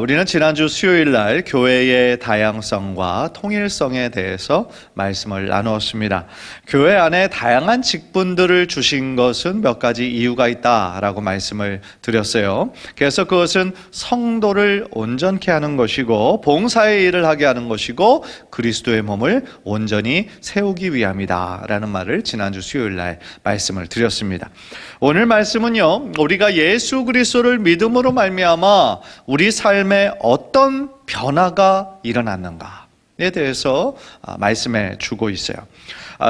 우리는 지난주 수요일 날 교회의 다양성과 통일성에 대해서 말씀을 나누었습니다. 교회 안에 다양한 직분들을 주신 것은 몇 가지 이유가 있다라고 말씀을 드렸어요. 그래서 그것은 성도를 온전케 하는 것이고 봉사의 일을 하게 하는 것이고 그리스도의 몸을 온전히 세우기 위함이다라는 말을 지난주 수요일 날 말씀을 드렸습니다. 오늘 말씀은요, 우리가 예수 그리스도를 믿음으로 말미암아 우리 삶에 어떤 변화가 일어났는가에 대해서 말씀해 주고 있어요.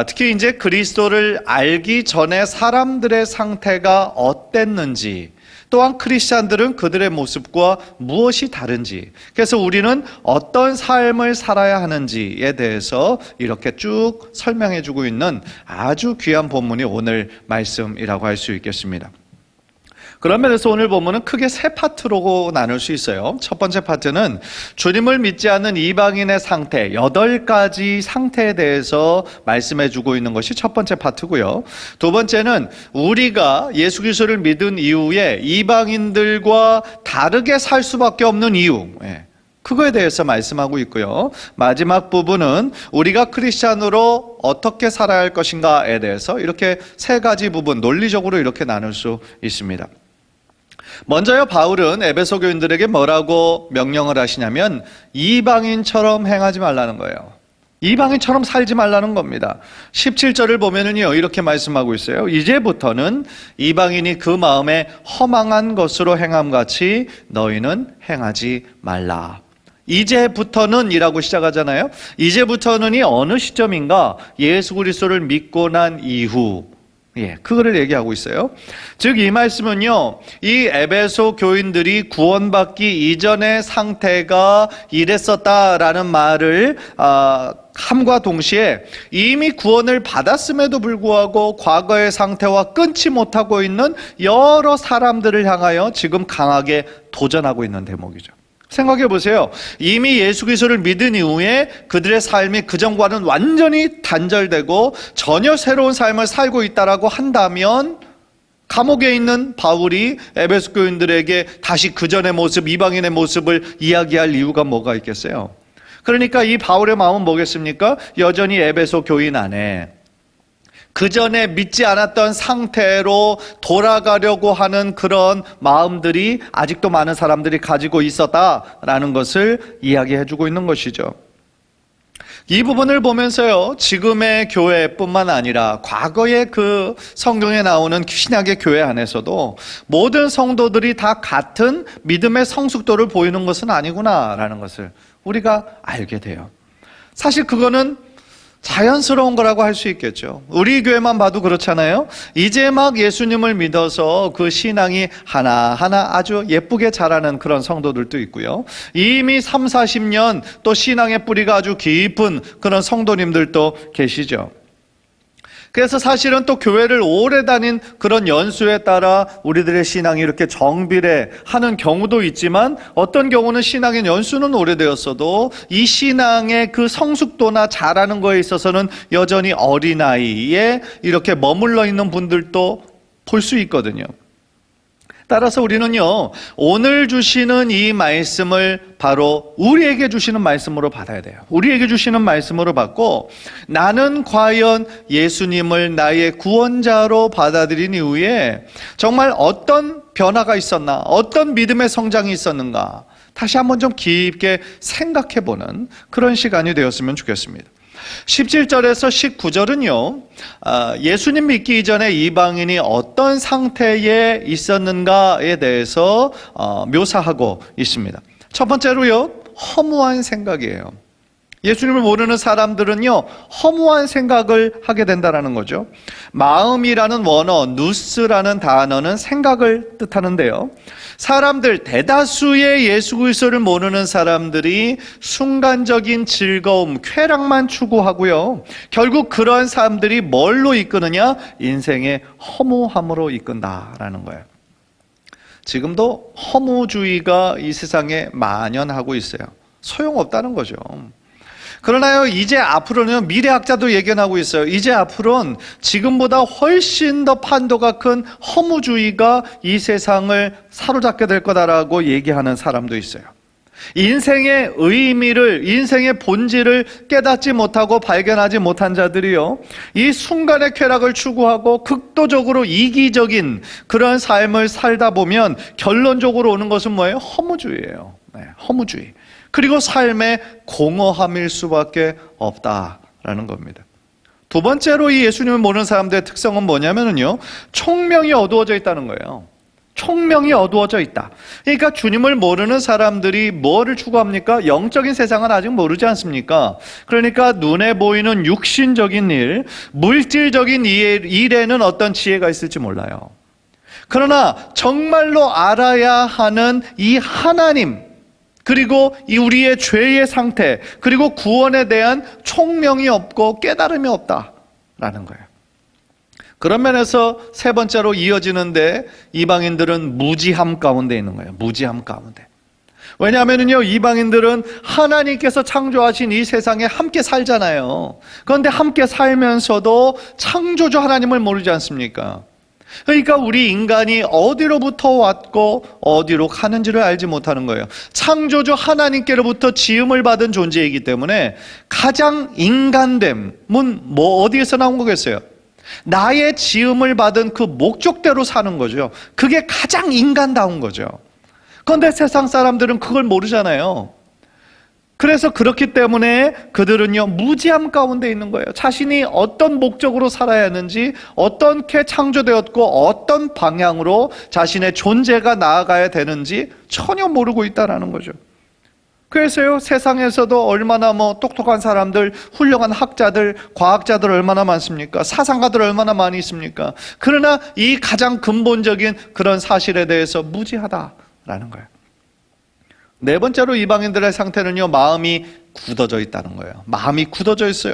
특히 이제 그리스도를 알기 전에 사람들의 상태가 어땠는지, 또한 크리스찬들은 그들의 모습과 무엇이 다른지, 그래서 우리는 어떤 삶을 살아야 하는지에 대해서 이렇게 쭉 설명해 주고 있는 아주 귀한 본문이 오늘 말씀이라고 할 수 있겠습니다. 그런 면에서 오늘 본문은 크게 세 파트로 나눌 수 있어요. 첫 번째 파트는 주님을 믿지 않는 이방인의 상태, 8가지 상태에 대해서 말씀해 주고 있는 것이 첫 번째 파트고요. 두 번째는 우리가 예수 그리스도를 믿은 이후에 이방인들과 다르게 살 수밖에 없는 이유, 그거에 대해서 말씀하고 있고요. 마지막 부분은 우리가 크리스찬으로 어떻게 살아야 할 것인가에 대해서 이렇게 세 가지 부분, 논리적으로 이렇게 나눌 수 있습니다. 먼저요, 바울은 에베소 교인들에게 뭐라고 명령을 하시냐면 이방인처럼 행하지 말라는 거예요. 이방인처럼 살지 말라는 겁니다. 17절을 보면은요, 이렇게 말씀하고 있어요. 이제부터는 이방인이 그 마음에 허망한 것으로 행함같이 너희는 행하지 말라. 이제부터는 이라고 시작하잖아요. 이제부터는이 어느 시점인가? 예수 그리스도를 믿고 난 이후, 그거를 얘기하고 있어요. 즉 이 말씀은요, 이 에베소 교인들이 구원받기 이전의 상태가 이랬었다라는 말을 함과 동시에 이미 구원을 받았음에도 불구하고 과거의 상태와 끊지 못하고 있는 여러 사람들을 향하여 지금 강하게 도전하고 있는 대목이죠. 생각해 보세요. 이미 예수 그리스도를 믿은 이후에 그들의 삶이 그전과는 완전히 단절되고 전혀 새로운 삶을 살고 있다라고 한다면 감옥에 있는 바울이 에베소 교인들에게 다시 그전의 모습, 이방인의 모습을 이야기할 이유가 뭐가 있겠어요? 그러니까 이 바울의 마음은 뭐겠습니까? 여전히 에베소 교인 안에 그 전에 믿지 않았던 상태로 돌아가려고 하는 그런 마음들이 아직도 많은 사람들이 가지고 있었다라는 것을 이야기해 주고 있는 것이죠. 이 부분을 보면서요, 지금의 교회뿐만 아니라 과거의 그 성경에 나오는 신약의 교회 안에서도 모든 성도들이 다 같은 믿음의 성숙도를 보이는 것은 아니구나라는 것을 우리가 알게 돼요. 사실 그거는 자연스러운 거라고 할 수 있겠죠. 우리 교회만 봐도 그렇잖아요. 이제 막 예수님을 믿어서 그 신앙이 하나하나 아주 예쁘게 자라는 그런 성도들도 있고요. 이미 3, 40년 또 신앙의 뿌리가 아주 깊은 그런 성도님들도 계시죠. 그래서 사실은 또 교회를 오래 다닌 그런 연수에 따라 우리들의 신앙이 이렇게 정비례하는 경우도 있지만, 어떤 경우는 신앙의 연수는 오래되었어도 이 신앙의 그 성숙도나 자라는 거에 있어서는 여전히 어린아이에 이렇게 머물러 있는 분들도 볼 수 있거든요. 따라서 우리는요, 오늘 주시는 이 말씀을 바로 우리에게 주시는 말씀으로 받아야 돼요. 우리에게 주시는 말씀으로 받고, 나는 과연 예수님을 나의 구원자로 받아들인 이후에 정말 어떤 변화가 있었나, 어떤 믿음의 성장이 있었는가, 다시 한번 좀 깊게 생각해보는 그런 시간이 되었으면 좋겠습니다. 17절에서 19절은요, 예수님 믿기 이전에 이방인이 어떤 상태에 있었는가에 대해서 묘사하고 있습니다. 첫 번째로요, 허무한 생각이에요. 예수님을 모르는 사람들은요, 허무한 생각을 하게 된다는 거죠. 마음이라는 원어, 누스라는 단어는 생각을 뜻하는데요, 사람들, 대다수의 예수 그리스도를 모르는 사람들이 순간적인 즐거움, 쾌락만 추구하고요, 결국 그러한 사람들이 뭘로 이끄느냐? 인생의 허무함으로 이끈다라는 거예요. 지금도 허무주의가 이 세상에 만연하고 있어요. 소용없다는 거죠. 그러나요, 이제 앞으로는 미래학자도 예견하고 있어요. 이제 앞으로는 지금보다 훨씬 더 판도가 큰 허무주의가 이 세상을 사로잡게 될 거다라고 얘기하는 사람도 있어요. 인생의 의미를, 인생의 본질을 깨닫지 못하고 발견하지 못한 자들이요, 이 순간의 쾌락을 추구하고 극도적으로 이기적인 그런 삶을 살다 보면 결론적으로 오는 것은 뭐예요? 허무주의예요. 네, 허무주의. 그리고 삶의 공허함일 수밖에 없다라는 겁니다. 두 번째로 이 예수님을 모르는 사람들의 특성은 뭐냐면요, 총명이 어두워져 있다는 거예요. 총명이 어두워져 있다. 그러니까 주님을 모르는 사람들이 뭐를 추구합니까? 영적인 세상은 아직 모르지 않습니까? 그러니까 눈에 보이는 육신적인 일, 물질적인 일에는 어떤 지혜가 있을지 몰라요. 그러나 정말로 알아야 하는 이 하나님, 그리고 이 우리의 죄의 상태, 그리고 구원에 대한 총명이 없고 깨달음이 없다라는 거예요. 그런 면에서 세 번째로 이어지는데, 이방인들은 무지함 가운데 있는 거예요. 무지함 가운데. 왜냐하면요, 이방인들은 하나님께서 창조하신 이 세상에 함께 살잖아요. 그런데 함께 살면서도 창조주 하나님을 모르지 않습니까? 그러니까 우리 인간이 어디로부터 왔고 어디로 가는지를 알지 못하는 거예요. 창조주 하나님께로부터 지음을 받은 존재이기 때문에 가장 인간됨은 어디에서 나온 거겠어요? 나의 지음을 받은 그 목적대로 사는 거죠. 그게 가장 인간다운 거죠. 그런데 세상 사람들은 그걸 모르잖아요. 그래서 그렇기 때문에 그들은요, 무지함 가운데 있는 거예요. 자신이 어떤 목적으로 살아야 하는지, 어떻게 창조되었고 어떤 방향으로 자신의 존재가 나아가야 되는지 전혀 모르고 있다는 거죠. 그래서요, 세상에서도 얼마나 똑똑한 사람들, 훌륭한 학자들, 과학자들 얼마나 많습니까? 사상가들 얼마나 많이 있습니까? 그러나 이 가장 근본적인 그런 사실에 대해서 무지하다라는 거예요. 네 번째로 이방인들의 상태는요, 마음이 굳어져 있다는 거예요. 마음이 굳어져 있어요.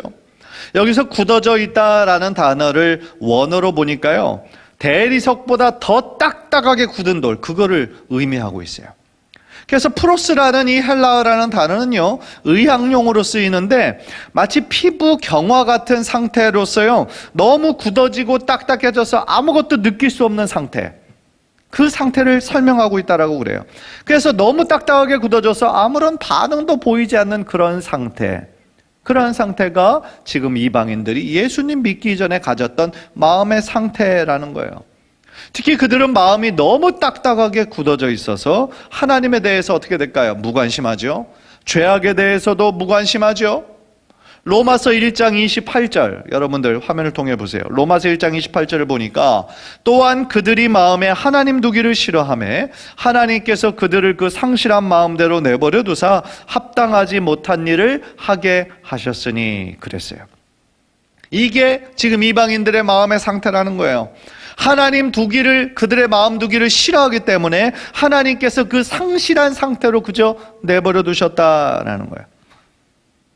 여기서 굳어져 있다라는 단어를 원어로 보니까요, 대리석보다 더 딱딱하게 굳은 돌, 그거를 의미하고 있어요. 그래서 프로스라는 이 헬라어라는 단어는요, 의학용어로 쓰이는데 마치 피부 경화 같은 상태로서요, 너무 굳어지고 딱딱해져서 아무것도 느낄 수 없는 상태, 그 상태를 설명하고 있다라고 그래요. 그래서 너무 딱딱하게 굳어져서 아무런 반응도 보이지 않는 그런 상태, 그러한 상태가 지금 이방인들이 예수님 믿기 이전에 가졌던 마음의 상태라는 거예요. 특히 그들은 마음이 너무 딱딱하게 굳어져 있어서 하나님에 대해서 어떻게 될까요? 무관심하죠. 죄악에 대해서도 무관심하죠. 로마서 1장 28절, 여러분들 화면을 통해 보세요. 로마서 1장 28절을 보니까, 또한 그들이 마음에 하나님 두기를 싫어하며 하나님께서 그들을 그 상실한 마음대로 내버려 두사 합당하지 못한 일을 하게 하셨으니 그랬어요. 이게 지금 이방인들의 마음의 상태라는 거예요. 하나님 두기를, 그들의 마음 두기를 싫어하기 때문에 하나님께서 그 상실한 상태로 그저 내버려 두셨다라는 거예요.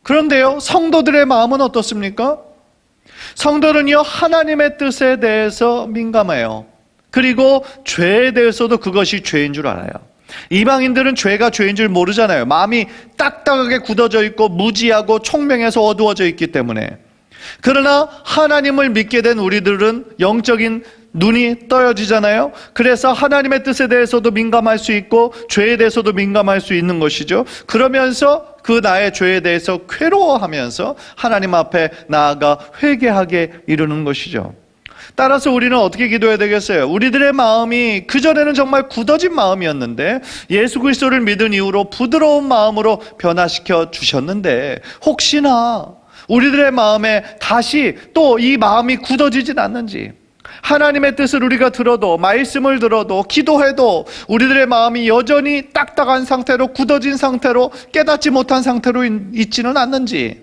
그런데요, 성도들의 마음은 어떻습니까? 성도는요, 하나님의 뜻에 대해서 민감해요. 그리고 죄에 대해서도 그것이 죄인 줄 알아요. 이방인들은 죄가 죄인 줄 모르잖아요. 마음이 딱딱하게 굳어져 있고 무지하고 총명해서 어두워져 있기 때문에. 그러나 하나님을 믿게 된 우리들은 영적인 눈이 떠여지잖아요. 그래서 하나님의 뜻에 대해서도 민감할 수 있고 죄에 대해서도 민감할 수 있는 것이죠. 그러면서 그 나의 죄에 대해서 괴로워하면서 하나님 앞에 나아가 회개하게 이르는 것이죠. 따라서 우리는 어떻게 기도해야 되겠어요? 우리들의 마음이 그전에는 정말 굳어진 마음이었는데 예수 그리스도를 믿은 이후로 부드러운 마음으로 변화시켜 주셨는데, 혹시나 우리들의 마음에 다시 또 이 마음이 굳어지진 않는지, 하나님의 뜻을 우리가 들어도, 말씀을 들어도, 기도해도 우리들의 마음이 여전히 딱딱한 상태로, 굳어진 상태로, 깨닫지 못한 상태로 있지는 않는지,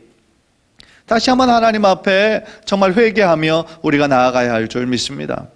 다시 한번 하나님 앞에 정말 회개하며 우리가 나아가야 할 줄 믿습니다.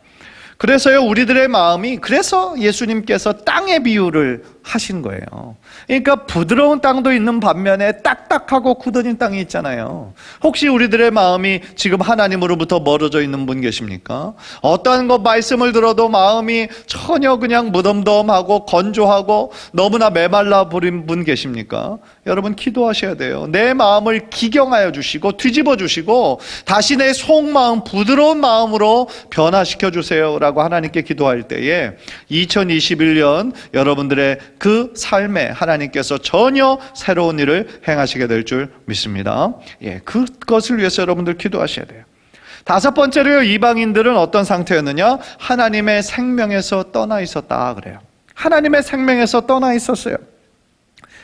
그래서요, 우리들의 마음이, 그래서 예수님께서 땅의 비유를 하신 거예요. 그러니까 부드러운 땅도 있는 반면에 딱딱하고 굳어진 땅이 있잖아요. 혹시 우리들의 마음이 지금 하나님으로부터 멀어져 있는 분 계십니까? 어떠한 것 말씀을 들어도 마음이 전혀 그냥 무덤덤하고 건조하고 너무나 메말라 버린 분 계십니까? 여러분, 기도하셔야 돼요. 내 마음을 기경하여 주시고 뒤집어 주시고 다시 내 속마음, 부드러운 마음으로 변화시켜 주세요 라고 하나님께 기도할 때에 2021년 여러분들의 그 삶에 하나님께서 전혀 새로운 일을 행하시게 될 줄 믿습니다. 그것을 위해서 여러분들 기도하셔야 돼요. 다섯 번째로요, 이방인들은 어떤 상태였느냐? 하나님의 생명에서 떠나 있었다 그래요. 하나님의 생명에서 떠나 있었어요.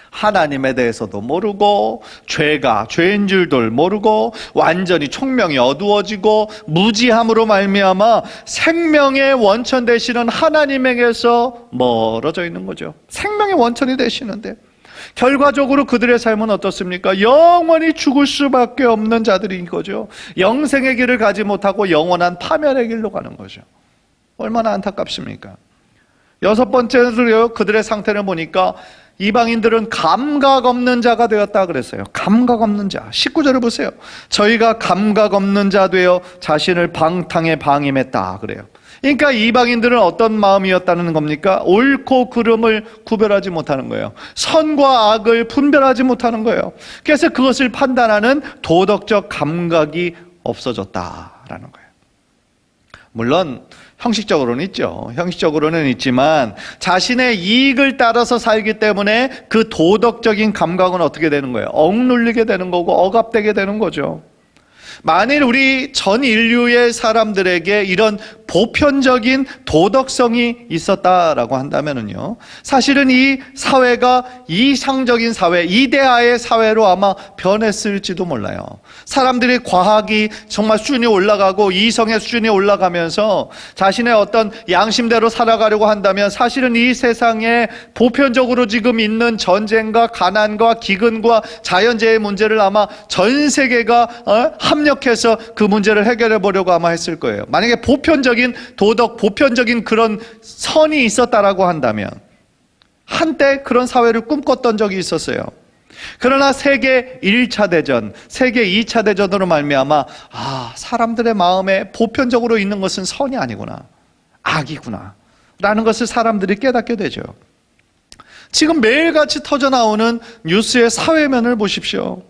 하나님에 대해서도 모르고, 죄인 줄도 모르고, 완전히 총명이 어두워지고, 무지함으로 말미암아 생명의 원천 되시는 하나님에게서 멀어져 있는 거죠. 생명의 원천이 되시는데 결과적으로 그들의 삶은 어떻습니까? 영원히 죽을 수밖에 없는 자들인 거죠. 영생의 길을 가지 못하고 영원한 파멸의 길로 가는 거죠. 얼마나 안타깝습니까? 여섯 번째로 그들의 상태를 보니까 이방인들은 감각 없는 자가 되었다 그랬어요. 감각 없는 자. 19절을 보세요. 저희가 감각 없는 자 되어 자신을 방탕에 방임했다 그래요. 그러니까 이방인들은 어떤 마음이었다는 겁니까? 옳고 그름을 구별하지 못하는 거예요. 선과 악을 분별하지 못하는 거예요. 그래서 그것을 판단하는 도덕적 감각이 없어졌다라는 거예요. 물론 형식적으로는 있죠. 형식적으로는 있지만 자신의 이익을 따라서 살기 때문에 그 도덕적인 감각은 어떻게 되는 거예요? 억눌리게 되는 거고 억압되게 되는 거죠. 만일 우리 전 인류의 사람들에게 이런 보편적인 도덕성이 있었다라고 한다면은요, 사실은 이 사회가 이상적인 사회, 이데아의 사회로 아마 변했을지도 몰라요. 사람들이 과학이 정말 수준이 올라가고 이성의 수준이 올라가면서 자신의 어떤 양심대로 살아가려고 한다면 사실은 이 세상에 보편적으로 지금 있는 전쟁과 가난과 기근과 자연재해 문제를 아마 전 세계가 합력해서 그 문제를 해결해 보려고 아마 했을 거예요. 만약에 보편적인 도덕, 보편적인 그런 선이 있었다라고 한다면 한때 그런 사회를 꿈꿨던 적이 있었어요. 그러나 세계 1차 대전, 세계 2차 대전으로 말미암아 사람들의 마음에 보편적으로 있는 것은 선이 아니구나, 악이구나 라는 것을 사람들이 깨닫게 되죠. 지금 매일같이 터져나오는 뉴스의 사회면을 보십시오.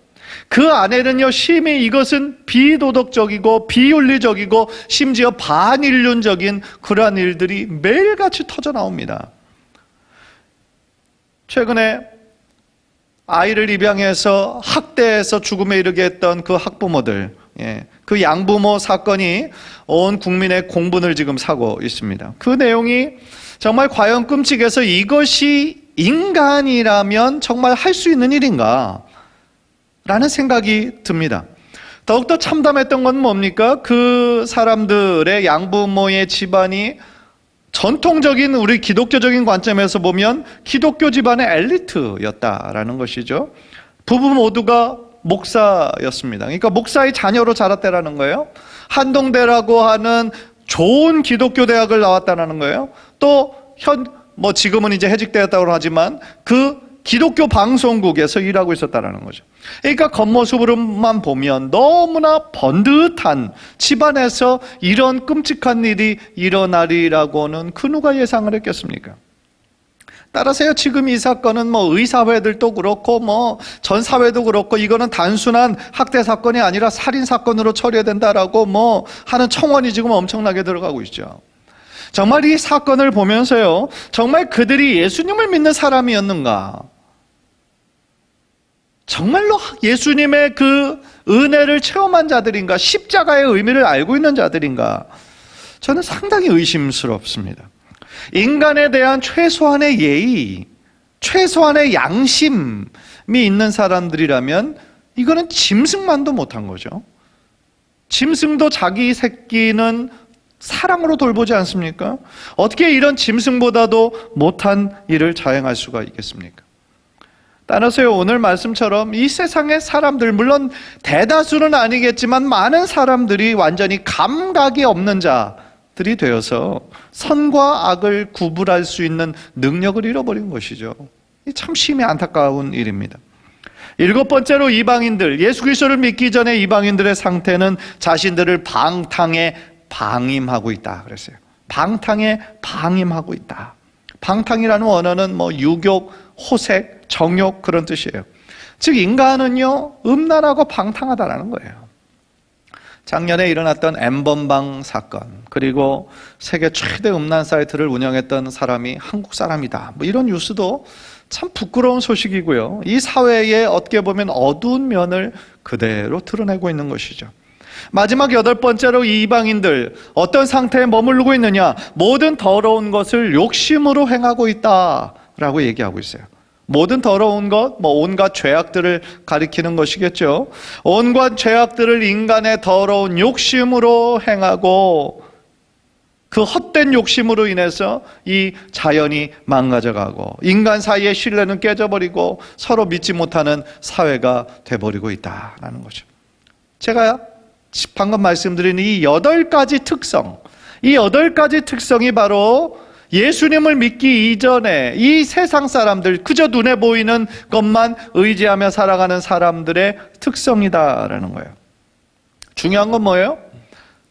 그 안에는요, 심히 이것은 비도덕적이고 비윤리적이고 심지어 반인륜적인 그러한 일들이 매일같이 터져나옵니다. 최근에 아이를 입양해서 학대해서 죽음에 이르게 했던 그 학부모들, 그 양부모 사건이 온 국민의 공분을 지금 사고 있습니다. 그 내용이 정말 과연 끔찍해서 이것이 인간이라면 정말 할 수 있는 일인가 라는 생각이 듭니다. 더욱더 참담했던 건 뭡니까? 그 사람들의 양부모의 집안이 전통적인 우리 기독교적인 관점에서 보면 기독교 집안의 엘리트였다라는 것이죠. 부부 모두가 목사였습니다. 그러니까 목사의 자녀로 자랐다라는 거예요. 한동대라고 하는 좋은 기독교 대학을 나왔다라는 거예요. 또 지금은 이제 해직되었다고 하지만 그 기독교 방송국에서 일하고 있었다는 거죠. 그러니까 겉모습으로만 보면 너무나 번듯한 집안에서 이런 끔찍한 일이 일어나리라고는 그 누가 예상을 했겠습니까? 따라서요, 지금 이 사건은 의사회들도 그렇고 전 사회도 그렇고 이거는 단순한 학대 사건이 아니라 살인 사건으로 처리해야 된다라고 하는 청원이 지금 엄청나게 들어가고 있죠. 정말 이 사건을 보면서요, 정말 그들이 예수님을 믿는 사람이었는가? 정말로 예수님의 그 은혜를 체험한 자들인가? 십자가의 의미를 알고 있는 자들인가? 저는 상당히 의심스럽습니다. 인간에 대한 최소한의 예의, 최소한의 양심이 있는 사람들이라면 이거는 짐승만도 못한 거죠. 짐승도 자기 새끼는 사랑으로 돌보지 않습니까? 어떻게 이런 짐승보다도 못한 일을 자행할 수가 있겠습니까? 따라서요, 오늘 말씀처럼 이 세상의 사람들, 물론 대다수는 아니겠지만 많은 사람들이 완전히 감각이 없는 자들이 되어서 선과 악을 구분할 수 있는 능력을 잃어버린 것이죠. 참 심히 안타까운 일입니다. 일곱 번째로 이방인들, 예수 그리스도를 믿기 전에 이방인들의 상태는 자신들을 방탕에 방임하고 있다 그랬어요. 방탕에 방임하고 있다. 방탕이라는 원어는 유욕, 호색, 정욕 그런 뜻이에요. 즉 인간은요, 음란하고 방탕하다라는 거예요. 작년에 일어났던 N번방 사건, 그리고 세계 최대 음란 사이트를 운영했던 사람이 한국 사람이다, 뭐 이런 뉴스도 참 부끄러운 소식이고요. 이 사회에 어떻게 보면 어두운 면을 그대로 드러내고 있는 것이죠. 마지막 8번째로 이 이방인들 어떤 상태에 머무르고 있느냐? 모든 더러운 것을 욕심으로 행하고 있다라고 얘기하고 있어요. 모든 더러운 것, 온갖 죄악들을 가리키는 것이겠죠. 온갖 죄악들을 인간의 더러운 욕심으로 행하고, 그 헛된 욕심으로 인해서 이 자연이 망가져가고 인간 사이의 신뢰는 깨져버리고 서로 믿지 못하는 사회가 돼버리고 있다라는 거죠. 제가 방금 말씀드린 이 8가지 특성, 이 8가지 특성이 바로 예수님을 믿기 이전에 이 세상 사람들, 그저 눈에 보이는 것만 의지하며 살아가는 사람들의 특성이다라는 거예요. 중요한 건 뭐예요?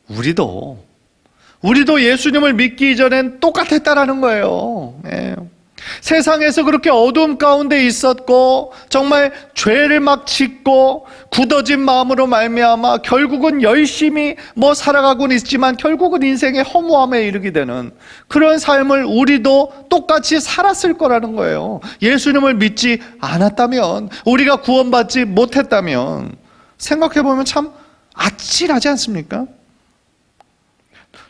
우리도 예수님을 믿기 이전엔 똑같았다라는 거예요. 네. 세상에서 그렇게 어두움 가운데 있었고 정말 죄를 막 짓고 굳어진 마음으로 말미암아 결국은 열심히 살아가고는 있지만 결국은 인생의 허무함에 이르게 되는 그런 삶을 우리도 똑같이 살았을 거라는 거예요. 예수님을 믿지 않았다면, 우리가 구원받지 못했다면, 생각해보면 참 아찔하지 않습니까?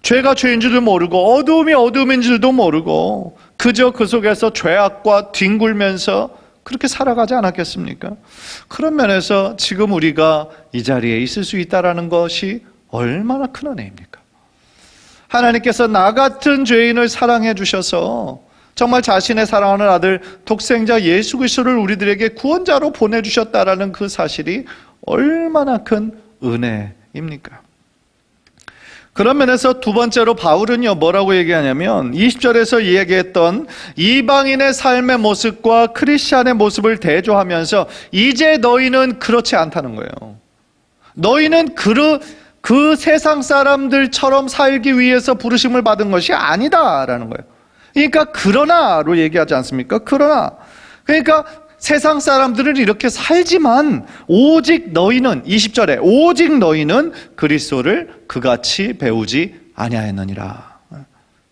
죄가 죄인 줄도 모르고 어두움이 어두움인 줄도 모르고 그저 그 속에서 죄악과 뒹굴면서 그렇게 살아가지 않았겠습니까? 그런 면에서 지금 우리가 이 자리에 있을 수 있다는 것이 얼마나 큰 은혜입니까? 하나님께서 나 같은 죄인을 사랑해 주셔서 정말 자신의 사랑하는 아들 독생자 예수 그리스도를 우리들에게 구원자로 보내주셨다라는 그 사실이 얼마나 큰 은혜입니까? 그런 면에서 두 번째로 바울은요, 뭐라고 얘기하냐면 20절에서 이야기했던 이방인의 삶의 모습과 크리스찬의 모습을 대조하면서 이제 너희는 그렇지 않다는 거예요. 너희는 그 세상 사람들처럼 살기 위해서 부르심을 받은 것이 아니다라는 거예요. 그러니까 그러나로 얘기하지 않습니까? 그러니까 세상 사람들은 이렇게 살지만 오직 너희는, 20절에 오직 너희는 그리스도를 그같이 배우지 아니하였느니라.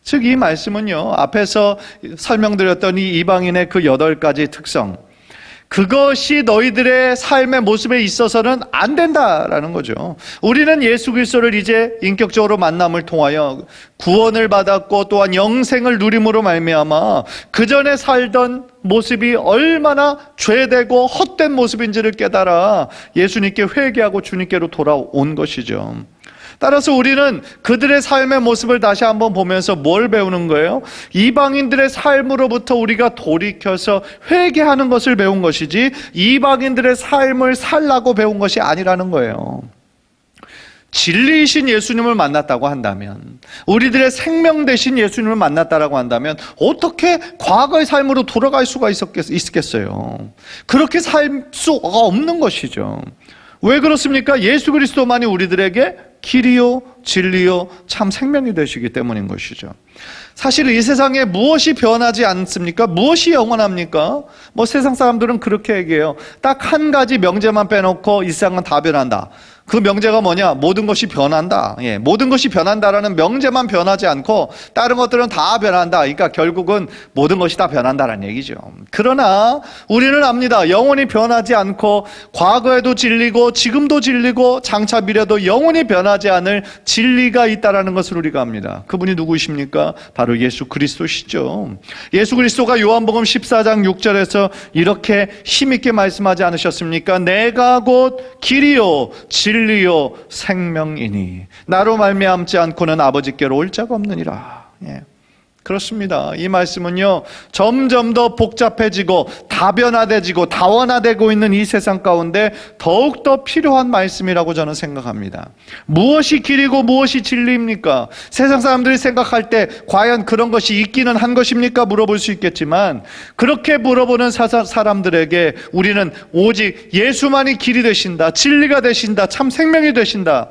즉 이 말씀은요, 앞에서 설명드렸던 이 이방인의 그 8가지 특성, 그것이 너희들의 삶의 모습에 있어서는 안 된다라는 거죠. 우리는 예수 그리스도를 이제 인격적으로 만남을 통하여 구원을 받았고 또한 영생을 누림으로 말미암아 그 전에 살던 모습이 얼마나 죄되고 헛된 모습인지를 깨달아 예수님께 회개하고 주님께로 돌아온 것이죠. 따라서 우리는 그들의 삶의 모습을 다시 한번 보면서 뭘 배우는 거예요? 이방인들의 삶으로부터 우리가 돌이켜서 회개하는 것을 배운 것이지 이방인들의 삶을 살라고 배운 것이 아니라는 거예요. 진리이신 예수님을 만났다고 한다면, 우리들의 생명 되신 예수님을 만났다라고 한다면 어떻게 과거의 삶으로 돌아갈 수가 있겠어요? 그렇게 살 수가 없는 것이죠. 왜 그렇습니까? 예수 그리스도만이 우리들에게 길이요 진리요 참 생명이 되시기 때문인 것이죠. 사실 이 세상에 무엇이 변하지 않습니까? 무엇이 영원합니까? 세상 사람들은 그렇게 얘기해요. 딱 한 가지 명제만 빼놓고 이 세상은 다 변한다. 그 명제가 뭐냐? 모든 것이 변한다. 모든 것이 변한다라는 명제만 변하지 않고 다른 것들은 다 변한다. 그러니까 결국은 모든 것이 다 변한다라는 얘기죠. 그러나 우리는 압니다. 영원히 변하지 않고 과거에도 진리고 지금도 진리고 장차 미래도 영원히 변하지 않을 진리가 있다라는 것을 우리가 압니다. 그분이 누구이십니까? 바로 예수 그리스도시죠. 예수 그리스도가 요한복음 14장 6절에서 이렇게 힘있게 말씀하지 않으셨습니까? 내가 곧 길이요 진리요 생명이니 나로 말미암지 않고는 아버지께로 올 자가 없느니라. 그렇습니다. 이 말씀은요, 점점 더 복잡해지고 다변화되고 다원화되고 있는 이 세상 가운데 더욱더 필요한 말씀이라고 저는 생각합니다. 무엇이 길이고 무엇이 진리입니까? 세상 사람들이 생각할 때 과연 그런 것이 있기는 한 것입니까? 물어볼 수 있겠지만 그렇게 물어보는 사람들에게 우리는 오직 예수만이 길이 되신다, 진리가 되신다, 참 생명이 되신다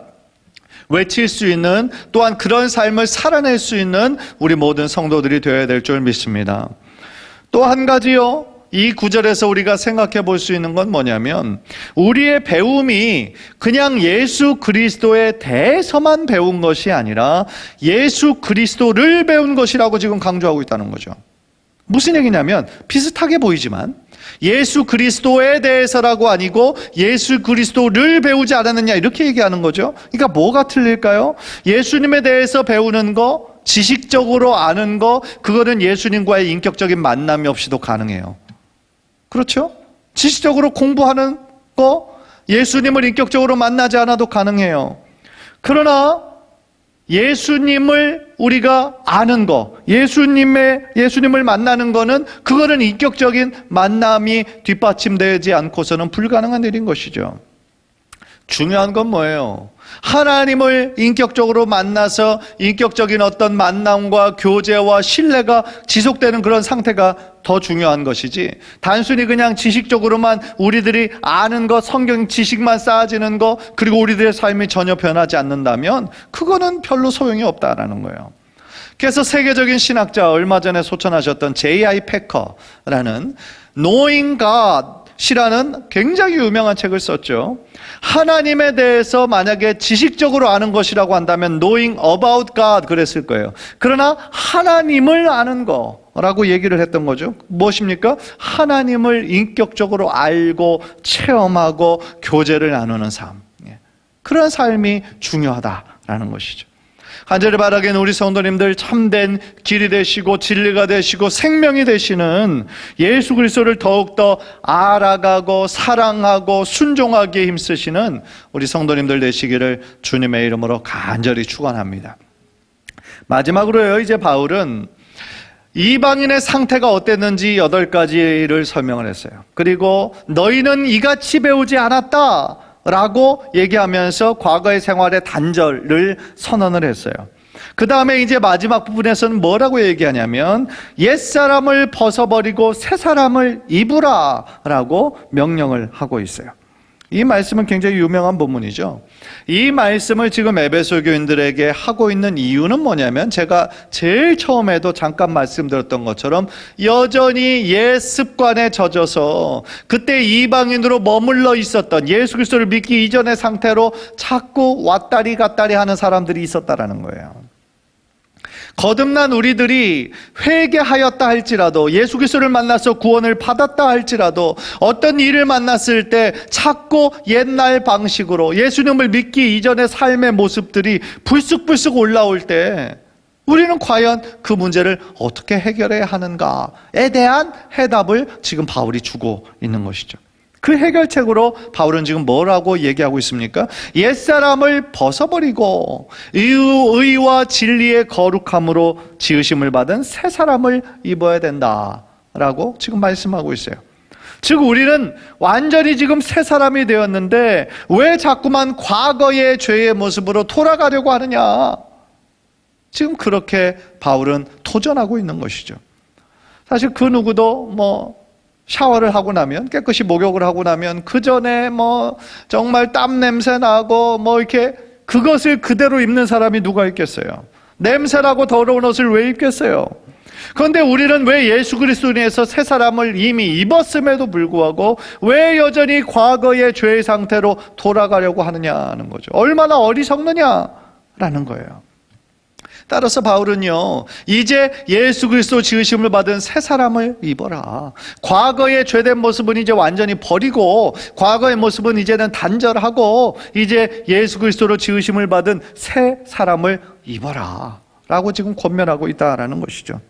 외칠 수 있는, 또한 그런 삶을 살아낼 수 있는 우리 모든 성도들이 되어야 될 줄 믿습니다. 또 한 가지요, 이 구절에서 우리가 생각해 볼 수 있는 건 뭐냐면, 우리의 배움이 그냥 예수 그리스도에 대해서만 배운 것이 아니라 예수 그리스도를 배운 것이라고 지금 강조하고 있다는 거죠. 무슨 얘기냐면, 비슷하게 보이지만 예수 그리스도에 대해서라고 아니고 예수 그리스도를 배우지 않았느냐, 이렇게 얘기하는 거죠. 그러니까 뭐가 틀릴까요? 예수님에 대해서 배우는 거, 지식적으로 아는 거, 그거는 예수님과의 인격적인 만남이 없이도 가능해요. 그렇죠? 지식적으로 공부하는 거, 예수님을 인격적으로 만나지 않아도 가능해요. 그러나 예수님을 우리가 아는 거, 예수님을 만나는 거는, 그거는 인격적인 만남이 뒷받침되지 않고서는 불가능한 일인 것이죠. 중요한 건 뭐예요? 하나님을 인격적으로 만나서 인격적인 어떤 만남과 교제와 신뢰가 지속되는 그런 상태가 더 중요한 것이지, 단순히 그냥 지식적으로만 우리들이 아는 것, 성경 지식만 쌓아지는 것, 그리고 우리들의 삶이 전혀 변하지 않는다면 그거는 별로 소용이 없다라는 거예요. 그래서 세계적인 신학자, 얼마 전에 소천하셨던 J.I. 패커라는 Knowing God이라는 굉장히 유명한 책을 썼죠. 하나님에 대해서 만약에 지식적으로 아는 것이라고 한다면 Knowing about God 그랬을 거예요. 그러나 하나님을 아는 거라고 얘기를 했던 거죠. 무엇입니까? 하나님을 인격적으로 알고 체험하고 교제를 나누는 삶, 그런 삶이 중요하다라는 것이죠. 간절히 바라기는 우리 성도님들 참된 길이 되시고 진리가 되시고 생명이 되시는 예수 그리스도를 더욱더 알아가고 사랑하고 순종하기에 힘쓰시는 우리 성도님들 되시기를 주님의 이름으로 간절히 축원합니다. 마지막으로요, 이제 바울은 이방인의 상태가 어땠는지 8가지를 설명을 했어요. 그리고 너희는 이같이 배우지 않았다 라고 얘기하면서 과거의 생활의 단절을 선언을 했어요. 그 다음에 이제 마지막 부분에서는 뭐라고 얘기하냐면, 옛사람을 벗어버리고 새사람을 입으라 라고 명령을 하고 있어요. 이 말씀은 굉장히 유명한 본문이죠. 이 말씀을 지금 에베소 교인들에게 하고 있는 이유는 뭐냐면, 제가 제일 처음에도 잠깐 말씀드렸던 것처럼 여전히 옛 습관에 젖어서 그때 이방인으로 머물러 있었던, 예수 그리스도를 믿기 이전의 상태로 자꾸 왔다리 갔다리 하는 사람들이 있었다라는 거예요. 거듭난 우리들이 회개하였다 할지라도, 예수 그리스도를 만나서 구원을 받았다 할지라도, 어떤 일을 만났을 때 자꾸 옛날 방식으로 예수님을 믿기 이전의 삶의 모습들이 불쑥불쑥 올라올 때 우리는 과연 그 문제를 어떻게 해결해야 하는가에 대한 해답을 지금 바울이 주고 있는 것이죠. 그 해결책으로 바울은 지금 뭐라고 얘기하고 있습니까? 옛사람을 벗어버리고 의와 진리의 거룩함으로 지으심을 받은 새 사람을 입어야 된다라고 지금 말씀하고 있어요. 즉 우리는 완전히 지금 새 사람이 되었는데 왜 자꾸만 과거의 죄의 모습으로 돌아가려고 하느냐, 지금 그렇게 바울은 도전하고 있는 것이죠. 사실 그 누구도 샤워를 하고 나면, 깨끗이 목욕을 하고 나면 그 전에 정말 땀 냄새 나고 이렇게 그것을 그대로 입는 사람이 누가 있겠어요? 냄새나고 더러운 옷을 왜 입겠어요? 그런데 우리는 왜 예수 그리스도 인해서 새 사람을 이미 입었음에도 불구하고 왜 여전히 과거의 죄의 상태로 돌아가려고 하느냐는 거죠. 얼마나 어리석느냐라는 거예요. 따라서 바울은요, 이제 예수 그리스도 지으심을 받은 새 사람을 입어라. 과거의 죄된 모습은 이제 완전히 버리고, 과거의 모습은 이제는 단절하고, 이제 예수 그리스도로 지으심을 받은 새 사람을 입어라 라고 지금 권면하고 있다라는 것이죠.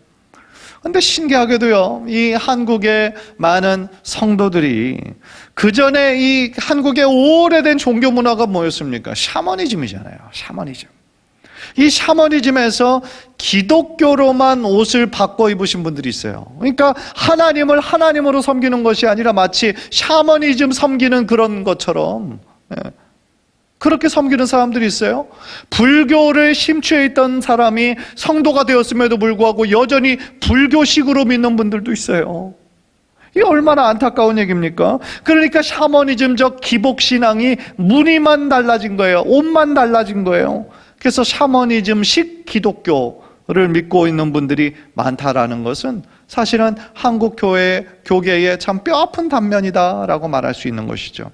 그런데 신기하게도요, 이 한국의 많은 성도들이 그 전에 이 한국의 오래된 종교 문화가 뭐였습니까? 샤머니즘이잖아요. 샤머니즘. 이 샤머니즘에서 기독교로만 옷을 바꿔 입으신 분들이 있어요. 그러니까 하나님을 하나님으로 섬기는 것이 아니라 마치 샤머니즘 섬기는 그런 것처럼 그렇게 섬기는 사람들이 있어요. 불교를 심취해 있던 사람이 성도가 되었음에도 불구하고 여전히 불교식으로 믿는 분들도 있어요. 이게 얼마나 안타까운 얘기입니까? 그러니까 샤머니즘적 기복신앙이 무늬만 달라진 거예요. 옷만 달라진 거예요. 그래서 샤머니즘식 기독교를 믿고 있는 분들이 많다라는 것은 사실은 한국 교계의 참 뼈아픈 단면이다라고 말할 수 있는 것이죠.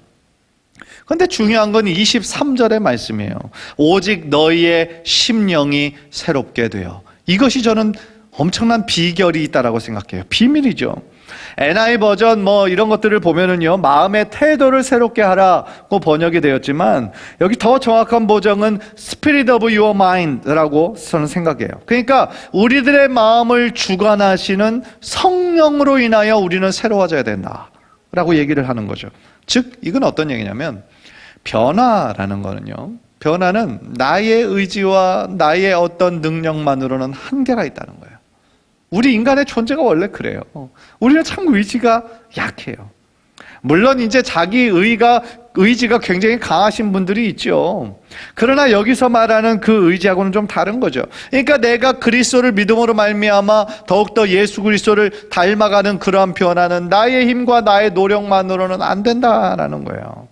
그런데 중요한 건 23절의 말씀이에요. 오직 너희의 심령이 새롭게 되어. 이것이 저는 엄청난 비결이 있다라고 생각해요. 비밀이죠. NI 버전 이런 것들을 보면은요, 마음의 태도를 새롭게 하라고 번역이 되었지만 여기 더 정확한 버전은 Spirit of your mind라고 저는 생각해요. 그러니까 우리들의 마음을 주관하시는 성령으로 인하여 우리는 새로워져야 된다라고 얘기를 하는 거죠. 즉 이건 어떤 얘기냐면, 변화라는 거는요, 변화는 나의 의지와 나의 어떤 능력만으로는 한계가 있다는 거예요. 우리 인간의 존재가 원래 그래요. 우리는 참 의지가 약해요. 물론 이제 자기 의지가 굉장히 강하신 분들이 있죠. 그러나 여기서 말하는 그 의지하고는 좀 다른 거죠. 그러니까 내가 그리스도를 믿음으로 말미암아 더욱더 예수 그리스도를 닮아가는 그러한 변화는 나의 힘과 나의 노력만으로는 안 된다라는 거예요.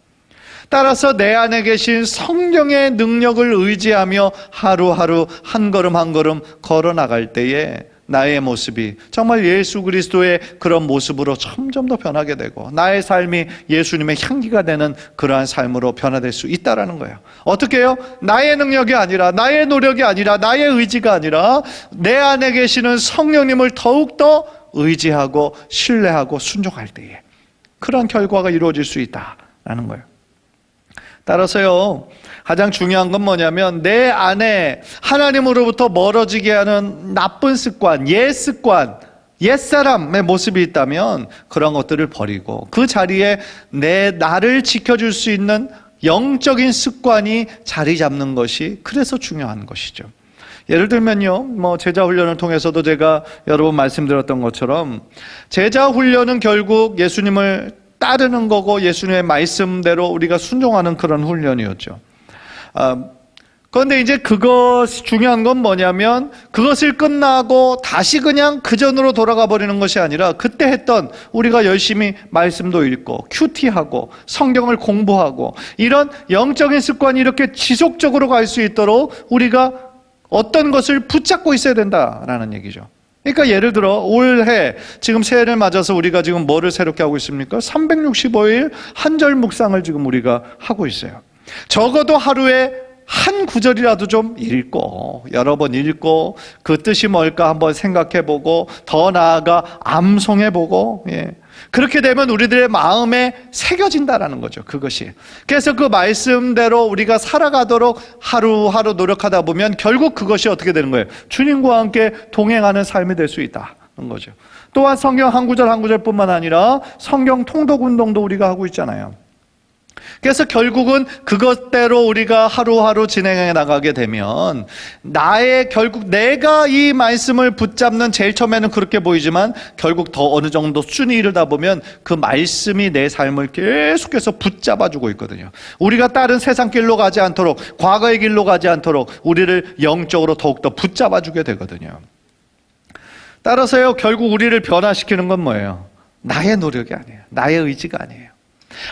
따라서 내 안에 계신 성령의 능력을 의지하며 하루하루 한 걸음 한 걸음 걸어 나갈 때에 나의 모습이 정말 예수 그리스도의 그런 모습으로 점점 더 변하게 되고 나의 삶이 예수님의 향기가 되는 그러한 삶으로 변화될 수 있다라는 거예요. 어떻게 해요? 나의 능력이 아니라, 나의 노력이 아니라, 나의 의지가 아니라 내 안에 계시는 성령님을 더욱더 의지하고 신뢰하고 순종할 때에 그런 결과가 이루어질 수 있다라는 거예요. 따라서요, 가장 중요한 건 뭐냐면 내 안에 하나님으로부터 멀어지게 하는 나쁜 습관, 옛사람의 모습이 있다면 그런 것들을 버리고 그 자리에 나를 지켜줄 수 있는 영적인 습관이 자리 잡는 것이 그래서 중요한 것이죠. 예를 들면요, 제자 훈련을 통해서도 제가 여러 번 말씀드렸던 것처럼 제자 훈련은 결국 예수님을 따르는 거고 예수님의 말씀대로 우리가 순종하는 그런 훈련이었죠. 그런데 이제 그것이 중요한 건 뭐냐면 그것을 끝나고 다시 그냥 그전으로 돌아가 버리는 것이 아니라 그때 했던 우리가 열심히 말씀도 읽고 큐티하고 성경을 공부하고 이런 영적인 습관이 이렇게 지속적으로 갈 수 있도록 우리가 어떤 것을 붙잡고 있어야 된다라는 얘기죠. 그러니까 예를 들어 올해 지금 새해를 맞아서 우리가 지금 뭐를 새롭게 하고 있습니까? 365일 한절 묵상을 지금 우리가 하고 있어요. 적어도 하루에 한 구절이라도 좀 읽고 여러 번 읽고 그 뜻이 뭘까 한번 생각해보고 더 나아가 암송해보고 그렇게 되면 우리들의 마음에 새겨진다라는 거죠. 그것이. 그래서 그 말씀대로 우리가 살아가도록 하루하루 노력하다 보면 결국 그것이 어떻게 되는 거예요? 주님과 함께 동행하는 삶이 될 수 있다는 거죠. 또한 성경 한 구절 한 구절뿐만 아니라 성경 통독 운동도 우리가 하고 있잖아요. 그래서 결국은 그것대로 우리가 하루하루 진행해 나가게 되면 결국 내가 이 말씀을 붙잡는, 제일 처음에는 그렇게 보이지만 결국 더 어느 정도 수준이 이르다 보면 그 말씀이 내 삶을 계속해서 붙잡아주고 있거든요. 우리가 다른 세상 길로 가지 않도록, 과거의 길로 가지 않도록 우리를 영적으로 더욱더 붙잡아주게 되거든요. 따라서요, 결국 우리를 변화시키는 건 뭐예요? 나의 노력이 아니에요. 나의 의지가 아니에요.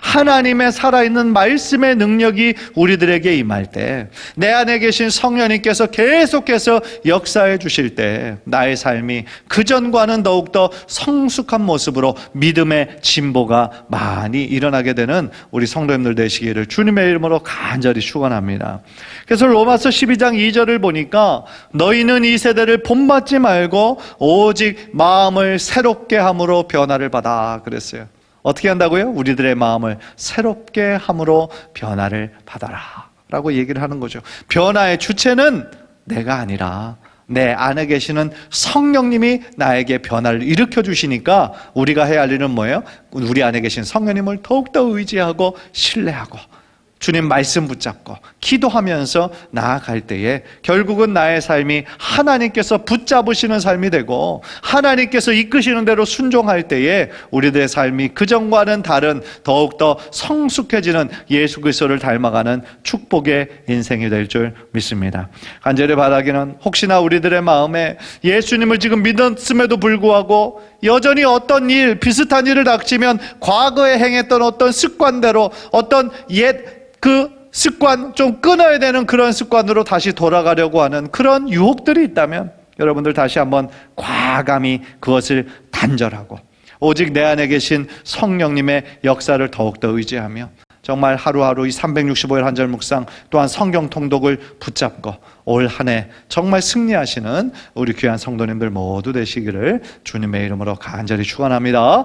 하나님의 살아있는 말씀의 능력이 우리들에게 임할 때, 내 안에 계신 성령님께서 계속해서 역사해 주실 때 나의 삶이 그전과는 더욱더 성숙한 모습으로 믿음의 진보가 많이 일어나게 되는 우리 성도님들 되시기를 주님의 이름으로 간절히 축원합니다. 그래서 로마서 12장 2절을 보니까 너희는 이 세대를 본받지 말고 오직 마음을 새롭게 함으로 변화를 받아 그랬어요. 어떻게 한다고요? 우리들의 마음을 새롭게 함으로 변화를 받아라 라고 얘기를 하는 거죠. 변화의 주체는 내가 아니라 내 안에 계시는 성령님이 나에게 변화를 일으켜 주시니까 우리가 해야 할 일은 뭐예요? 우리 안에 계신 성령님을 더욱더 의지하고 신뢰하고 주님 말씀 붙잡고 기도하면서 나아갈 때에 결국은 나의 삶이 하나님께서 붙잡으시는 삶이 되고 하나님께서 이끄시는 대로 순종할 때에 우리들의 삶이 그전과는 다른 더욱더 성숙해지는 예수 그리스도를 닮아가는 축복의 인생이 될 줄 믿습니다. 간절히 바라기는 혹시나 우리들의 마음에 예수님을 지금 믿었음에도 불구하고 여전히 어떤 비슷한 일을 닥치면 과거에 행했던 어떤 습관대로 어떤 그 습관, 좀 끊어야 되는 그런 습관으로 다시 돌아가려고 하는 그런 유혹들이 있다면 여러분들 다시 한번 과감히 그것을 간절하고 오직 내 안에 계신 성령님의 역사를 더욱더 의지하며 정말 하루하루 이 365일 한절 묵상 또한 성경 통독을 붙잡고 올 한 해 정말 승리하시는 우리 귀한 성도님들 모두 되시기를 주님의 이름으로 간절히 축원합니다.